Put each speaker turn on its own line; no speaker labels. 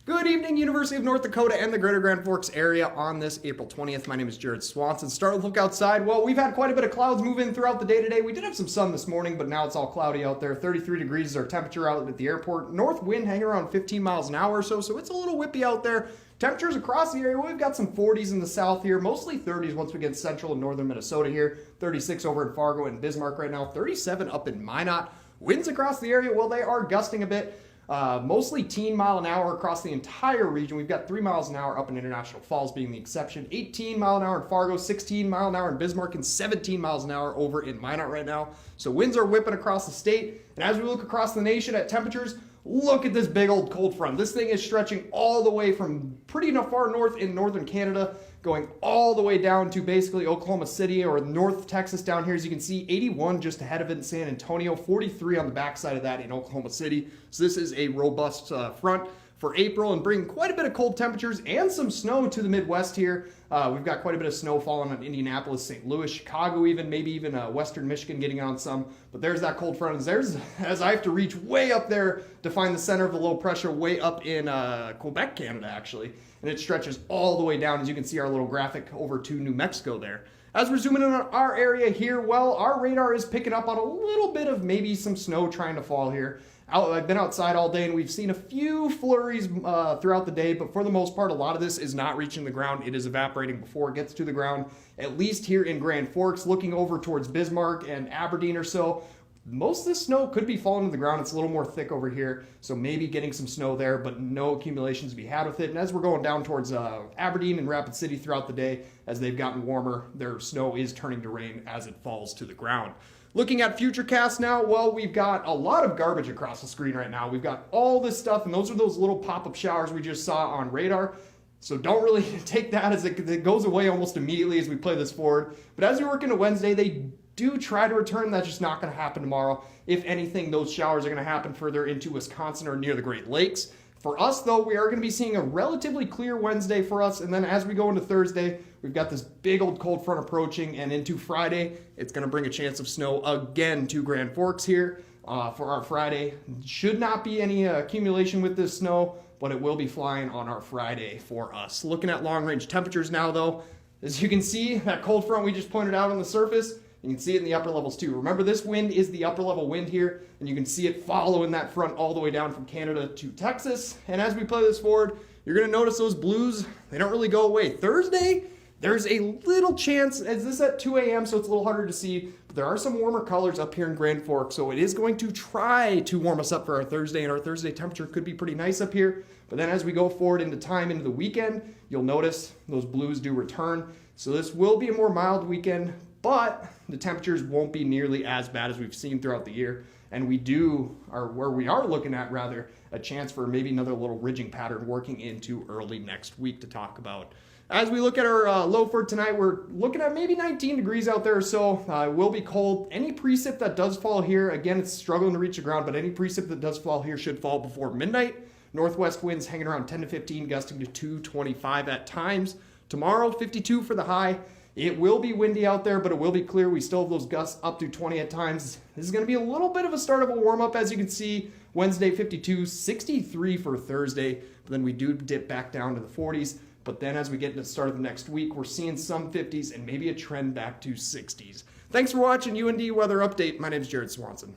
Good evening, University of North Dakota and the Greater Grand Forks area on this April 20th. My name is Jared Swanson. Start with look outside. Well, we've had quite a bit of clouds move in throughout the day today. We did have some sun this morning, but now it's all cloudy out there. 33 degrees is our temperature out at the airport. North wind hanging around 15 miles an hour or so, so it's a little whippy out there. Temperatures across the area, we've got some 40s in the south here, mostly 30s once we get central and northern Minnesota here. 36 over in Fargo and Bismarck right now, 37 up in Minot. Winds across the area, well, they are gusting a bit. Mostly 10 mile an hour across the entire region. We've got 3 miles an hour up in International Falls being the exception. 18 mile an hour in Fargo, 16 mile an hour in Bismarck, and 17 miles an hour over in Minot right now. So winds are whipping across the state. And as we look across the nation at temperatures, look at this big old cold front. This thing is stretching all the way from pretty far north in northern Canada, going all the way down to basically Oklahoma City or North Texas down here. As you can see, 81 just ahead of it in San Antonio, 43 on the backside of that in Oklahoma City. So this is a robust front for April and bringing quite a bit of cold temperatures and some snow to the Midwest here. We've got quite a bit of snow falling on Indianapolis, St. Louis, Chicago even, maybe even western Michigan getting on some. But there's that cold front. As I have to reach way up there to find the center of the low pressure way up in Quebec, Canada, actually. And it stretches all the way down, as you can see our little graphic, over to New Mexico there. As we're zooming in on our area here, well, our radar is picking up on a little bit of maybe some snow trying to fall here. I've been outside all day and we've seen a few flurries throughout the day, but for the most part, a lot of this is not reaching the ground. It is evaporating before it gets to the ground, at least here in Grand Forks, looking over towards Bismarck and Aberdeen or so. Most of this snow could be falling to the ground. It's a little more thick over here, so maybe getting some snow there, but no accumulations to be had with it. And as we're going down towards Aberdeen and Rapid City throughout the day, as they've gotten warmer, their snow is turning to rain as it falls to the ground. Looking at Futurecast now, well, we've got a lot of garbage across the screen right now. We've got all this stuff, and those are those little pop-up showers we just saw on radar. So don't really take that as it goes away almost immediately as we play this forward. But as we work into Wednesday, they do try to return. That's just not going to happen tomorrow. If anything, those showers are going to happen further into Wisconsin or near the Great Lakes. For us, though, we are going to be seeing a relatively clear Wednesday for us. And then as we go into Thursday, we've got this big old cold front approaching. And into Friday, it's going to bring a chance of snow again to Grand Forks here for our Friday. Should not be any accumulation with this snow, but it will be flying on our Friday for us. Looking at long-range temperatures now, though, as you can see, that cold front we just pointed out on the surface, you can see it in the upper levels too. Remember, this wind is the upper level wind here, and you can see it following that front all the way down from Canada to Texas. And as we play this forward, you're going to notice those blues, they don't really go away. Thursday, there's a little chance, as this is at 2 a.m., so it's a little harder to see, but there are some warmer colors up here in Grand Forks, so it is going to try to warm us up for our Thursday, and our Thursday temperature could be pretty nice up here. But then as we go forward into the weekend, you'll notice those blues do return. So this will be a more mild weekend, but the temperatures won't be nearly as bad as we've seen throughout the year. And we are looking at rather a chance for maybe another little ridging pattern working into early next week to talk about. As we look at our low for tonight, we're looking at maybe 19 degrees out there or so. It will be cold. Any precip that does fall here, again, it's struggling to reach the ground, but any precip that does fall here should fall before midnight. Northwest winds hanging around 10 to 15, gusting to 225 at times. Tomorrow, 52 for the high. It will be windy out there, but it will be clear. We still have those gusts up to 20 at times. This is going to be a little bit of a start of a warm-up, as you can see. Wednesday, 52, 63 for Thursday, but then we do dip back down to the 40s. But then as we get into the start of the next week, we're seeing some 50s and maybe a trend back to 60s. Thanks for watching UND Weather Update. My name is Jared Swanson.